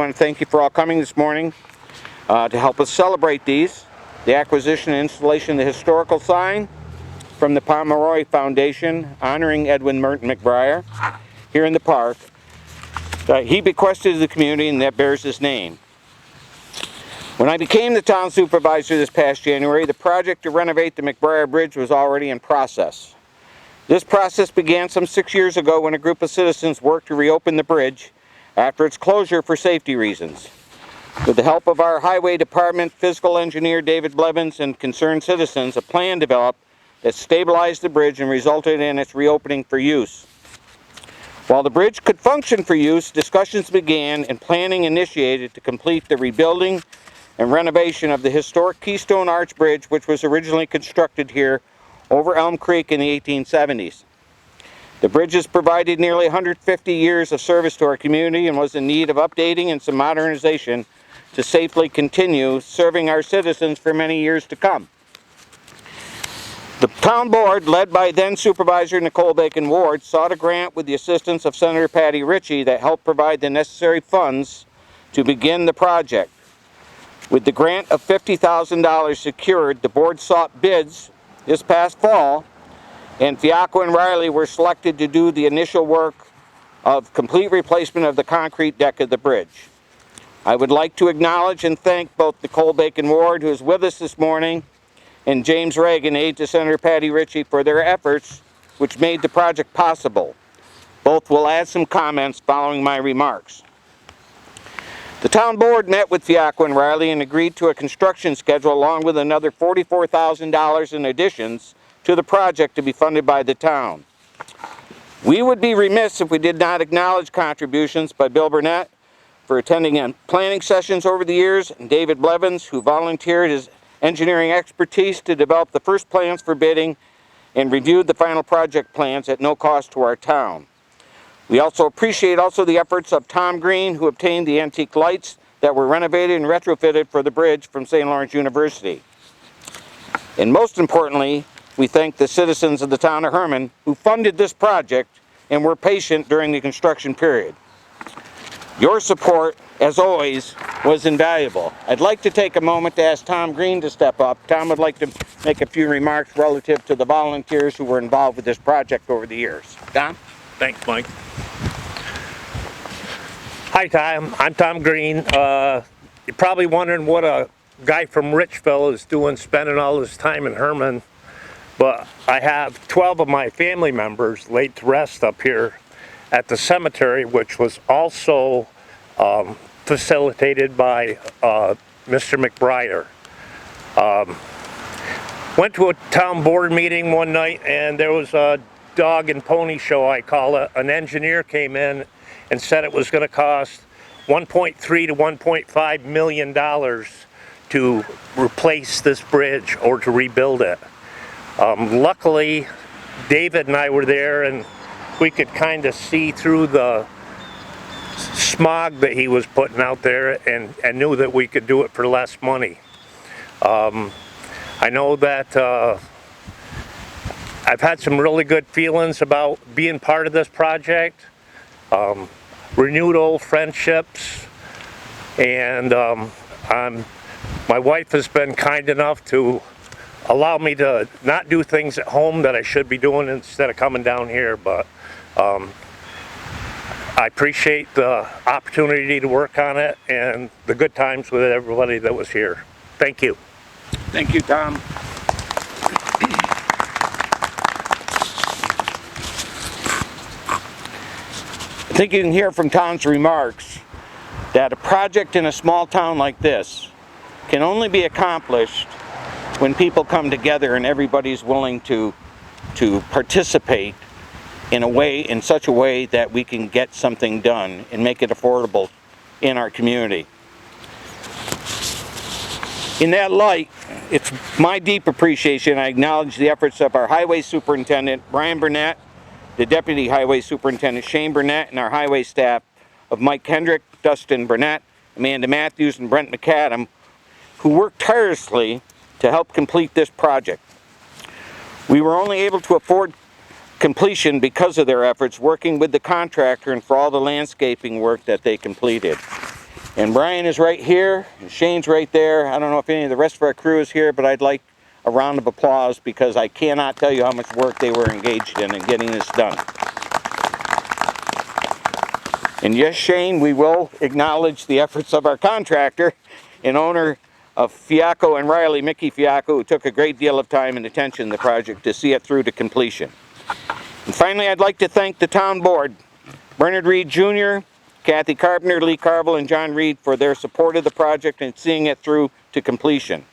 want to thank you for all coming this morning to help us celebrate these. The acquisition and installation of the historical sign from the Pomeroy Foundation honoring Edwin Merton McBrier here in the park. He bequested to the community, and that bears his name. When I became the town supervisor this past January, the project to renovate the McBrier Bridge was already in process. This process began some 6 years ago when a group of citizens worked to reopen the bridge after its closure for safety reasons. With the help of our highway department, physical engineer David Blevins, and concerned citizens, a plan developed that stabilized the bridge and resulted in its reopening for use. While the bridge could function for use, discussions began and planning initiated to complete the rebuilding and renovation of the historic Keystone Arch Bridge, which was originally constructed here over Elm Creek in the 1870s. The bridge has provided nearly 150 years of service to our community and was in need of updating and some modernization to safely continue serving our citizens for many years to come. The town board, led by then Supervisor Nicole Bacon Ward, sought a grant with the assistance of Senator Patty Ritchie that helped provide the necessary funds to begin the project. With the grant of $50,000 secured, the board sought bids this past fall, and Fiacco and Riley were selected to do the initial work of complete replacement of the concrete deck of the bridge. I would like to acknowledge and thank both Nicole Bacon Ward, who is with us this morning, and James Reagan, aide to Senator Patty Ritchie, for their efforts which made the project possible. Both will add some comments following my remarks. The town board met with Fiacco and Riley and agreed to a construction schedule along with another $44,000 in additions to the project to be funded by the town. We would be remiss if we did not acknowledge contributions by Bill Burnett for attending planning sessions over the years, and David Blevins, who volunteered his engineering expertise to develop the first plans for bidding and reviewed the final project plans at no cost to our town. We also appreciate the efforts of Tom Green, who obtained the antique lights that were renovated and retrofitted for the bridge from St. Lawrence University. And most importantly, we thank the citizens of the town of Hermon who funded this project and were patient during the construction period. Your support, as always, was invaluable. I'd like to take a moment to ask Tom Green to step up. Tom would like to make a few remarks relative to the volunteers who were involved with this project over the years. Tom? Thanks, Mike. Hi, Tom. I'm Tom Green. You're probably wondering what a guy from Richville is doing spending all his time in Hermon, but I have 12 of my family members laid to rest up here at the cemetery, which was also facilitated by Mr. McBrier. Went to a town board meeting one night and there was a dog and pony show, I call it. An engineer came in and said it was going to cost $1.3 to $1.5 million to replace this bridge or to rebuild it. Luckily, David and I were there and we could kind of see through the smog that he was putting out there and knew that we could do it for less money. I know that I've had some really good feelings about being part of this project, renewed old friendships, and my wife has been kind enough to allow me to not do things at home that I should be doing instead of coming down here, but I appreciate the opportunity to work on it and the good times with everybody that was here. Thank you. Thank you, Tom. I think you can hear from Tom's remarks that a project in a small town like this can only be accomplished when people come together and everybody's willing to participate in such a way that we can get something done and make it affordable in our community. In that light, it's my deep appreciation I acknowledge the efforts of our Highway Superintendent, Brian Burnett, the Deputy Highway Superintendent, Shane Burnett, and our highway staff of Mike Kendrick, Dustin Burnett, Amanda Matthews, and Brent McAdam, who worked tirelessly to help complete this project. We were only able to afford completion because of their efforts working with the contractor and for all the landscaping work that they completed. And Brian is right here, and Shane's right there. I don't know if any of the rest of our crew is here, but I'd like a round of applause because I cannot tell you how much work they were engaged in getting this done. And yes, Shane, we will acknowledge the efforts of our contractor and owner of Fiacco and Riley, Mickey Fiacco, who took a great deal of time and attention to the project to see it through to completion. And finally, I'd like to thank the town board, Bernard Reed Jr., Kathy Carpenter, Lee Carville, and John Reed for their support of the project and seeing it through to completion.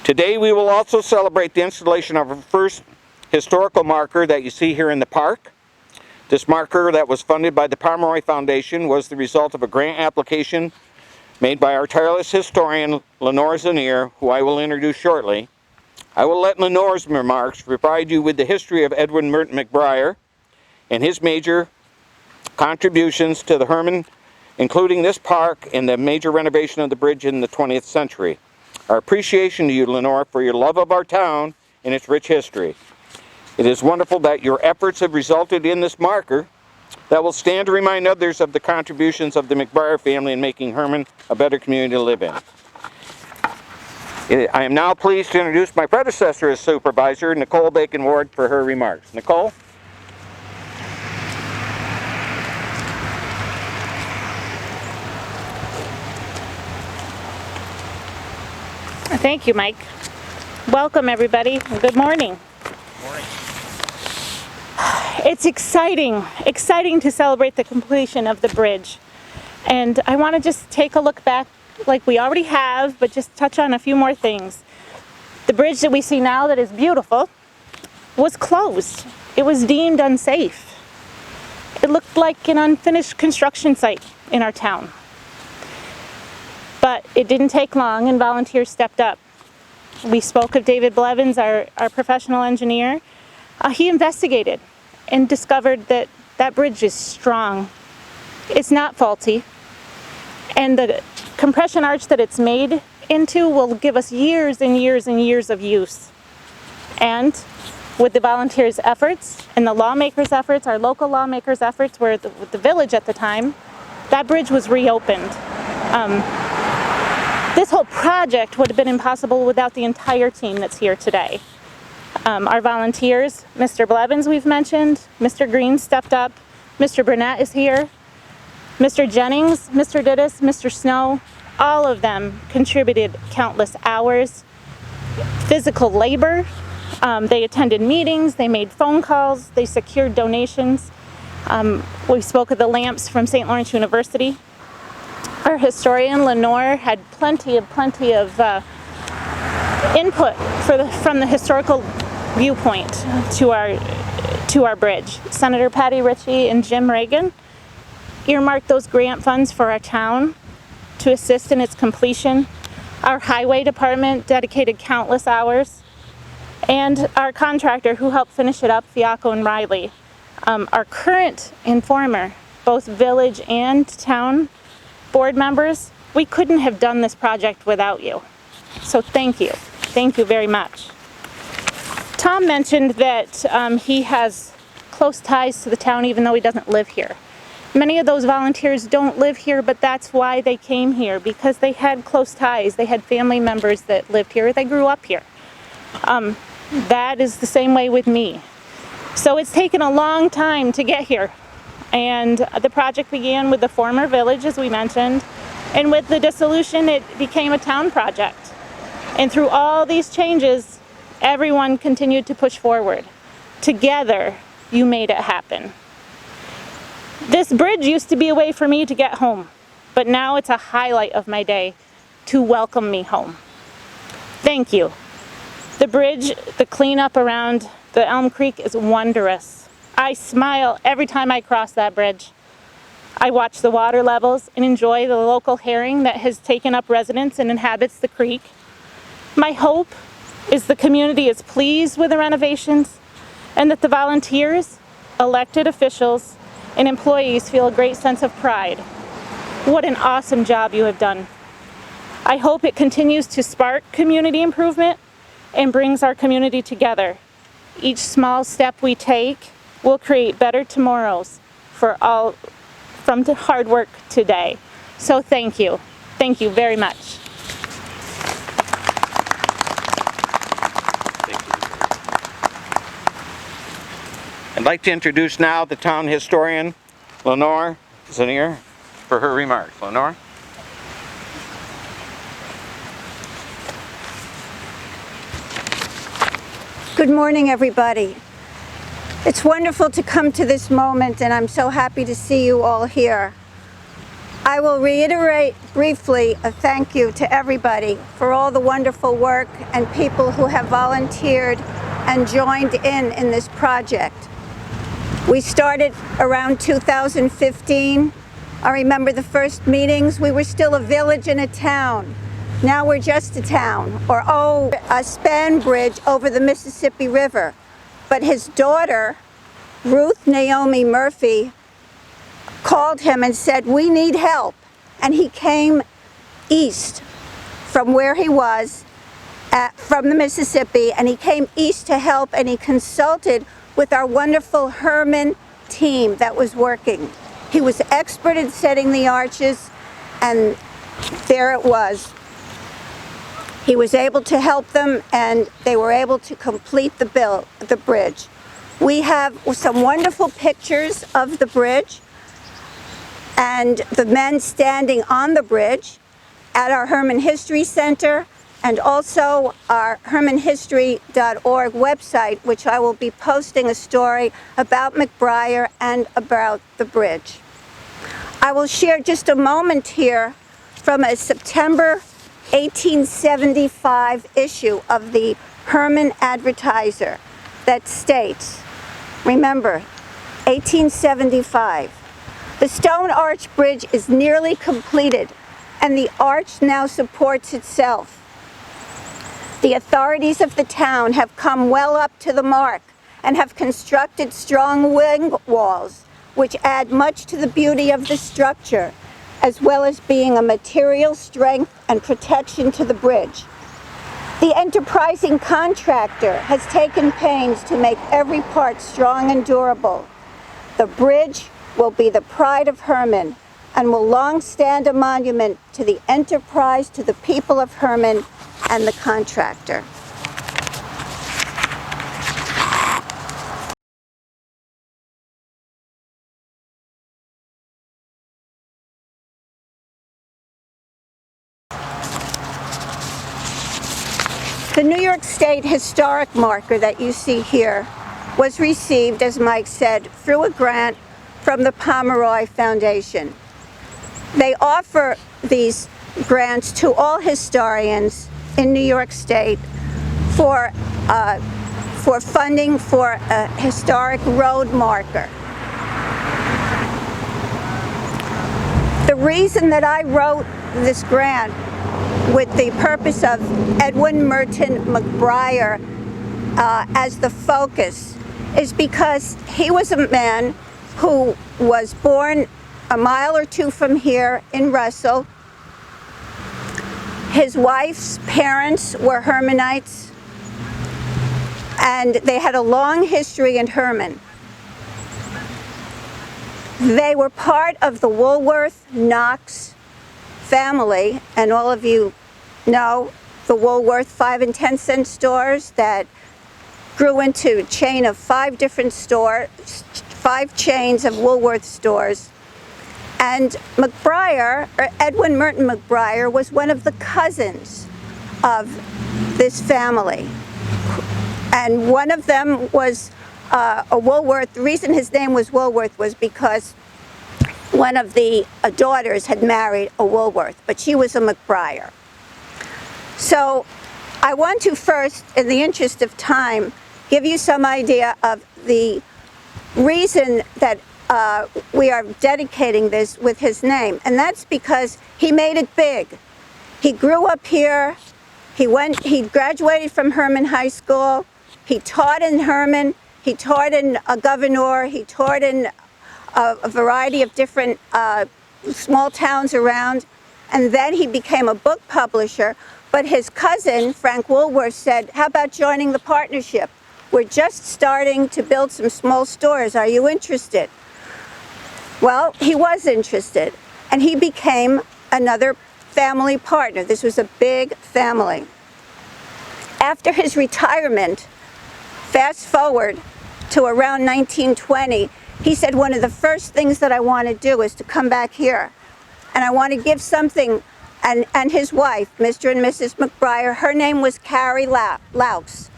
Today we will also celebrate the installation of our first historical marker that you see here in the park. This marker that was funded by the Pomeroy Foundation was the result of a grant application made by our tireless historian Lenore Zanier, who I will introduce shortly. I will let Lenore's remarks provide you with the history of Edwin Merton McBrier and his major contributions to the Hermon, including this park and the major renovation of the bridge in the 20th century. Our appreciation to you, Lenore, for your love of our town and its rich history. It is wonderful that your efforts have resulted in this marker that will stand to remind others of the contributions of the McBrier family in making Hermon a better community to live in. I am now pleased to introduce my predecessor as supervisor, Nicole Bacon Ward, for her remarks. Nicole? Thank you, Mike. Welcome, everybody. Good morning. Morning. It's exciting to celebrate the completion of the bridge. And I want to just take a look back like we already have, but just touch on a few more things. The bridge that we see now that is beautiful was closed. It was deemed unsafe. It looked like an unfinished construction site in our town. But it didn't take long and volunteers stepped up. We spoke of David Blevins, our professional engineer. He investigated and discovered that that bridge is strong. It's not faulty. And the compression arch that it's made into will give us years and years and years of use. And with the volunteers' efforts and the lawmakers' efforts, our local lawmakers' efforts with the village at the time, that bridge was reopened. This whole project would have been impossible without the entire team that's here today. Our volunteers, Mr. Blevins we've mentioned, Mr. Green stepped up, Mr. Burnett is here, Mr. Jennings, Mr. Dittis, Mr. Snow, all of them contributed countless hours, physical labor. They attended meetings, they made phone calls, they secured donations. We spoke of the lamps from St. Lawrence University. Our historian Lenore had plenty of input from the historical viewpoint to our bridge. Senator Patty Ritchie and Jim Reagan earmarked those grant funds for our town to assist in its completion. Our highway department dedicated countless hours, and our contractor who helped finish it up, Fiacco and Riley. Our current and former, both village and town board members, we couldn't have done this project without you. So thank you. Thank you very much. Tom mentioned that he has close ties to the town even though he doesn't live here. Many of those volunteers don't live here, but that's why they came here, because they had close ties. They had family members that lived here. They grew up here. That is the same way with me. So it's taken a long time to get here. And the project began with the former village, as we mentioned, and with the dissolution, it became a town project. And through all these changes, everyone continued to push forward. Together, you made it happen. This bridge used to be a way for me to get home, but now it's a highlight of my day to welcome me home. Thank you. The bridge, the cleanup around the Elm Creek is wondrous. I smile every time I cross that bridge. I watch the water levels and enjoy the local herring that has taken up residence and inhabits the creek. My hope is the community is pleased with the renovations and that the volunteers, elected officials, and employees feel a great sense of pride. What an awesome job you have done. I hope it continues to spark community improvement and brings our community together. Each small step we take will create better tomorrows for all from the hard work today. So thank you. Thank you very much. I'd like to introduce now the town historian, Lenore Zanier, for her remarks. Lenore? Good morning, everybody. It's wonderful to come to this moment, and I'm so happy to see you all here. I will reiterate briefly a thank you to everybody for all the wonderful work and people who have volunteered and joined in this project. We started around 2015. I remember the first meetings. We were still a village and a town. Now we're just a town, or a span bridge over the Mississippi River. But his daughter, Ruth Naomi Murphy, called him and said, we need help. And he came east from where he was, from the Mississippi, and he came east to help, and he consulted with our wonderful Hermon team that was working. He was expert in setting the arches, and there it was. He was able to help them, and they were able to complete the bridge. We have some wonderful pictures of the bridge and the men standing on the bridge at our Hermon History Center, and also our hermonhistory.org website, which I will be posting a story about McBrier and about the bridge. I will share just a moment here from a September 1875 issue of the Hermon Advertiser that states, remember, 1875, the stone arch bridge is nearly completed and the arch now supports itself. The authorities of the town have come well up to the mark and have constructed strong wing walls which add much to the beauty of the structure, as well as being a material strength and protection to the bridge. The enterprising contractor has taken pains to make every part strong and durable. The bridge will be the pride of Hermon and will long stand a monument to the enterprise, to the people of Hermon, and the contractor. The New York State historic marker that you see here was received, as Mike said, through a grant from the Pomeroy Foundation. They offer these grants to all historians in New York State for funding for a historic road marker. The reason that I wrote this grant with the purpose of Edwin Merton McBrier as the focus is because he was a man who was born a mile or two from here in Russell. His wife's parents were Hermonites, and they had a long history in Hermon. They were part of the Woolworth Knox family, and all of you know the Woolworth 5 and 10 cent stores that grew into a chain of 5 different stores, 5 chains of Woolworth stores. And McBrier, or Edwin Merton McBrier, was one of the cousins of this family. And one of them was a Woolworth. The reason his name was Woolworth was because one of the daughters had married a Woolworth, but she was a McBrier. So I want to first, in the interest of time, give you some idea of the reason that we are dedicating this with his name, and that's because he made it big. He grew up here. He graduated from Hermon High School. He taught in Hermon. He taught in Governor. He taught in a variety of different small towns around, and then he became a book publisher. But his cousin, Frank Woolworth, said, how about joining the partnership? We're just starting to build some small stores. Are you interested? Well, he was interested, and he became another family partner. This was a big family. After his retirement, fast forward to around 1920, he said, one of the first things that I want to do is to come back here. And I want to give something, and his wife, Mr. and Mrs. McBrier, her name was Carrie Laux.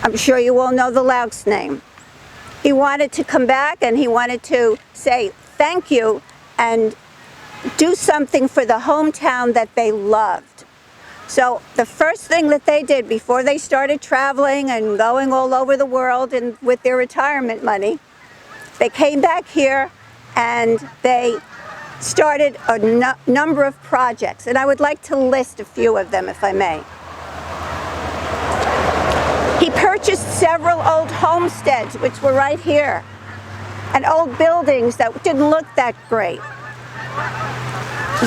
I'm sure you all know the Laux name. He wanted to come back and he wanted to say thank you and do something for the hometown that they loved. So the first thing that they did before they started traveling and going all over the world and with their retirement money, they came back here and they started a number of projects. And I would like to list a few of them, if I may. He purchased several old homesteads, which were right here, and old buildings that didn't look that great,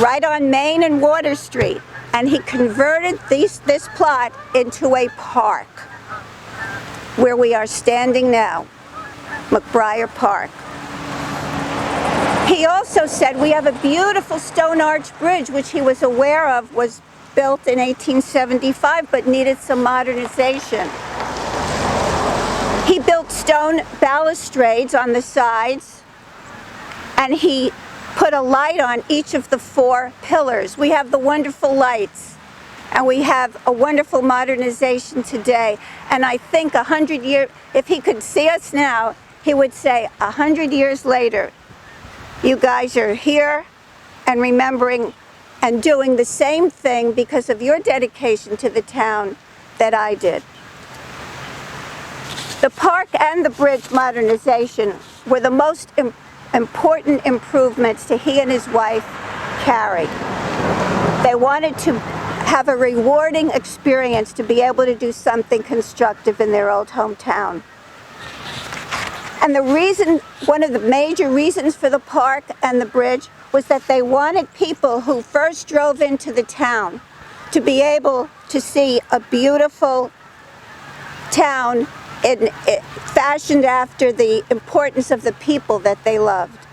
right on Main and Water Street. And he converted this plot into a park where we are standing now, McBrier Park. He also said we have a beautiful stone arch bridge, which he was aware of was built in 1875 but needed some modernization. He built stone balustrades on the sides, and he put a light on each of the 4 pillars. We have the wonderful lights, and we have a wonderful modernization today. And I think 100 years, if he could see us now, he would say 100 years later, you guys are here and remembering and doing the same thing because of your dedication to the town that I did. The park and the bridge modernization were the most important improvements to he and his wife, Carrie. They wanted to have a rewarding experience to be able to do something constructive in their old hometown. And the reason, one of the major reasons for the park and the bridge was that they wanted people who first drove into the town to be able to see a beautiful town fashioned after the importance of the people that they loved.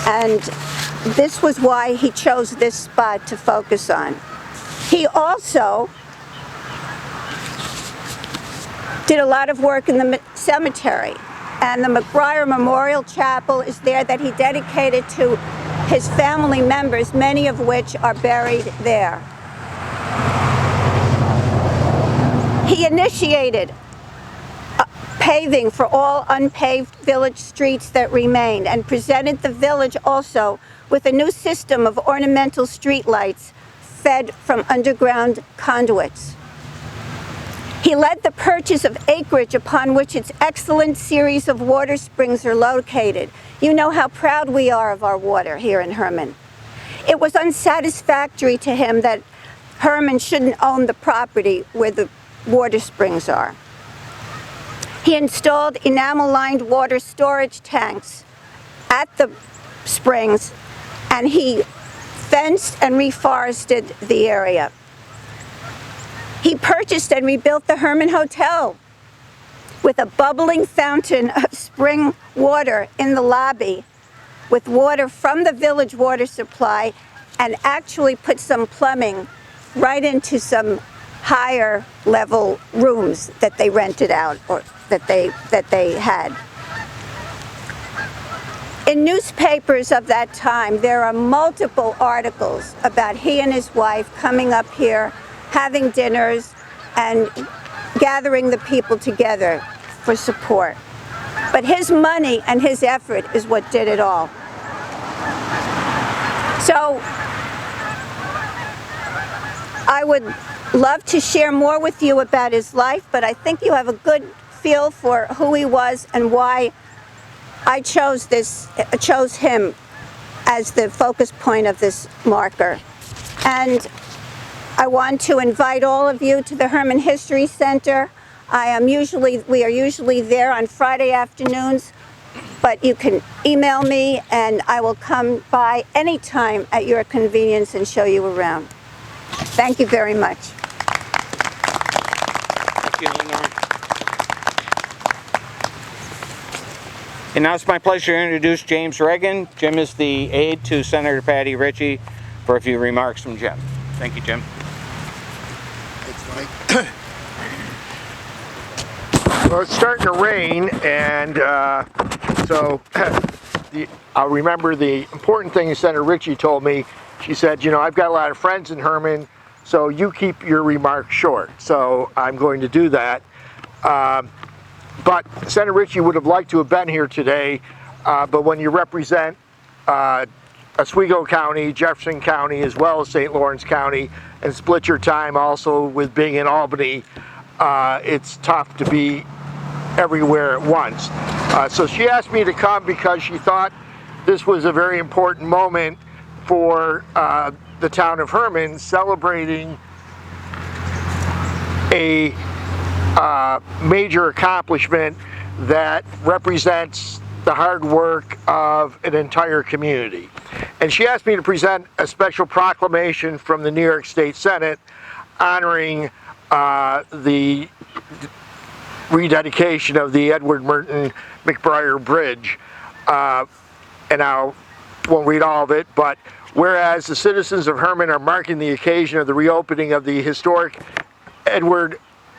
And this was why he chose this spot to focus on. He also did a lot of work in the cemetery, and the McBrier Memorial Chapel is there that he dedicated to his family members, many of which are buried there. He initiated paving for all unpaved village streets that remained, and presented the village also with a new system of ornamental street lights fed from underground conduits. He led the purchase of acreage upon which its excellent series of water springs are located. You know how proud we are of our water here in Hermon. It was unsatisfactory to him that Hermon shouldn't own the property where the water springs are. He installed enamel-lined water storage tanks at the springs, and he fenced and reforested the area. He purchased and rebuilt the Hermon Hotel with a bubbling fountain of spring water in the lobby with water from the village water supply, and actually put some plumbing right into some higher level rooms that they rented out or that they had. In newspapers of that time, there are multiple articles about he and his wife coming up here, having dinners, and gathering the people together for support. But his money and his effort is what did it all. So I would love to share more with you about his life, but I think you have a good feel for who he was and why I chose him as the focus point of this marker. And I want to invite all of you to the Hermon History Center. We are usually there on Friday afternoons, but you can email me and I will come by anytime at your convenience and show you around. Thank you very much. Thank you, Lenore. And now it's my pleasure to introduce James Reagan. Jim is the aide to Senator Patty Ritchie, for a few remarks from Jim. Thank you, Jim. Thanks, Mike. Well, it's starting to rain, and so I remember the important thing Senator Ritchie told me. She said, you know, I've got a lot of friends in Hermon, so you keep your remarks short. So I'm going to do that. But Senator Ritchie would have liked to have been here today, but when you represent Oswego County, Jefferson County, as well as St. Lawrence County, and split your time also with being in Albany, it's tough to be everywhere at once. So she asked me to come because she thought this was a very important moment for the town of Hermon, celebrating a major accomplishment that represents the hard work of an entire community. And she asked me to present a special proclamation from the New York State Senate honoring the rededication of the Edwin Merton McBrier Bridge. And I won't read all of it, but whereas the citizens of Hermon are marking the occasion of the reopening of the historic Edwin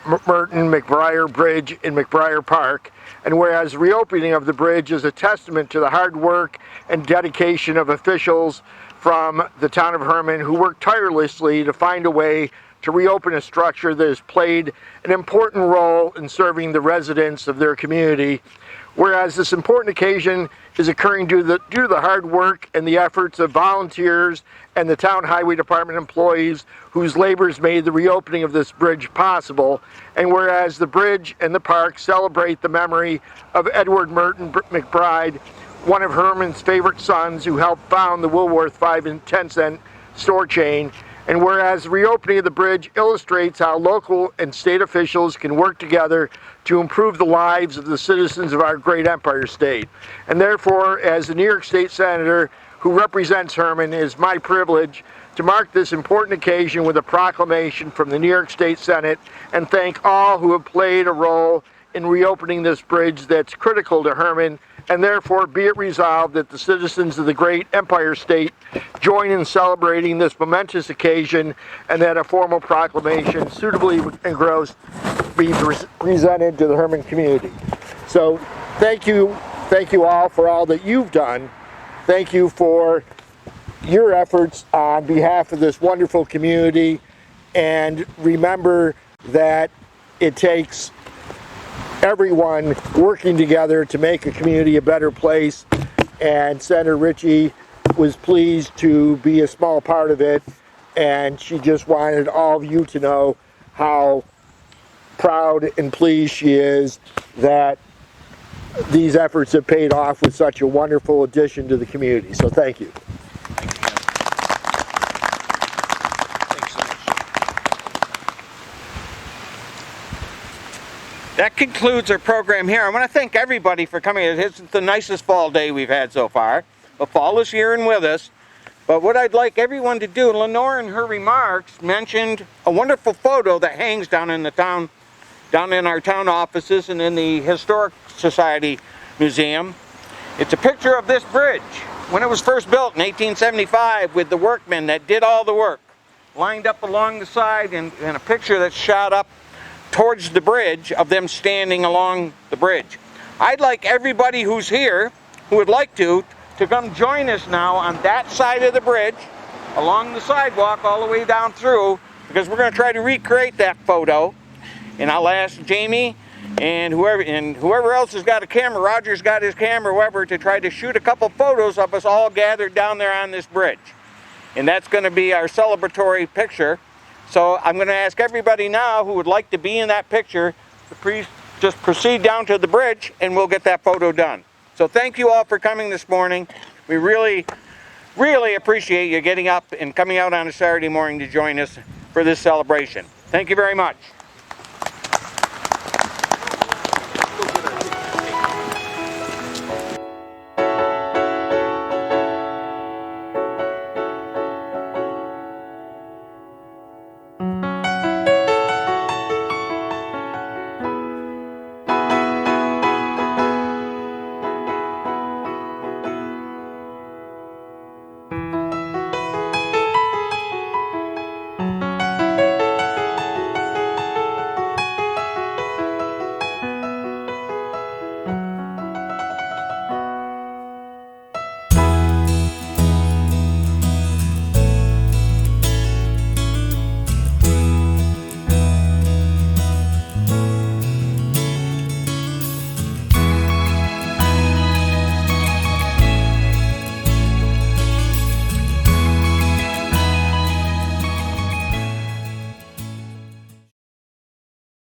Merton McBrier Bridge in McBrier Park, and whereas the reopening of the bridge is a testament to the hard work and dedication of officials from the town of Hermon who worked tirelessly to find a way to reopen a structure that has played an important role in serving the residents of their community. Whereas this important occasion is occurring due to the hard work and the efforts of volunteers and the town highway department employees whose labors made the reopening of this bridge possible. And whereas the bridge and the park celebrate the memory of Edwin Merton McBrier, one of Hermon's favorite sons who helped found the Woolworth 5 and 10 cent store chain. And whereas the reopening of the bridge illustrates how local and state officials can work together to improve the lives of the citizens of our great Empire State. And therefore, as the New York State Senator who represents Hermon, it is my privilege to mark this important occasion with a proclamation from the New York State Senate and thank all who have played a role in reopening this bridge that's critical to Hermon, and therefore be it resolved that the citizens of the great Empire State join in celebrating this momentous occasion, and that a formal proclamation suitably engrossed be presented to the Hermon community. So thank you all for all that you've done. Thank you for your efforts on behalf of this wonderful community, and remember that it takes everyone working together to make a community a better place, and Senator Ritchie was pleased to be a small part of it, and she just wanted all of you to know how proud and pleased she is that these efforts have paid off with such a wonderful addition to the community. So thank you. That concludes our program here. I want to thank everybody for coming. It's the nicest fall day we've had so far. But fall is here and with us. But what I'd like everyone to do, Lenore in her remarks mentioned a wonderful photo that hangs down in the town, down in our town offices and in the Historic Society Museum. It's a picture of this bridge when it was first built in 1875 with the workmen that did all the work lined up along the side, and a picture that's shot up towards the bridge of them standing along the bridge. I'd like everybody who's here, who would like to come join us now on that side of the bridge, along the sidewalk all the way down through, because we're going to try to recreate that photo. And I'll ask Jamie and whoever else has got a camera, Roger's got his camera, whoever, to try to shoot a couple photos of us all gathered down there on this bridge. And that's going to be our celebratory picture. So I'm going to ask everybody now who would like to be in that picture to just proceed down to the bridge, and we'll get that photo done. So thank you all for coming this morning. We really, really appreciate you getting up and coming out on a Saturday morning to join us for this celebration. Thank you very much.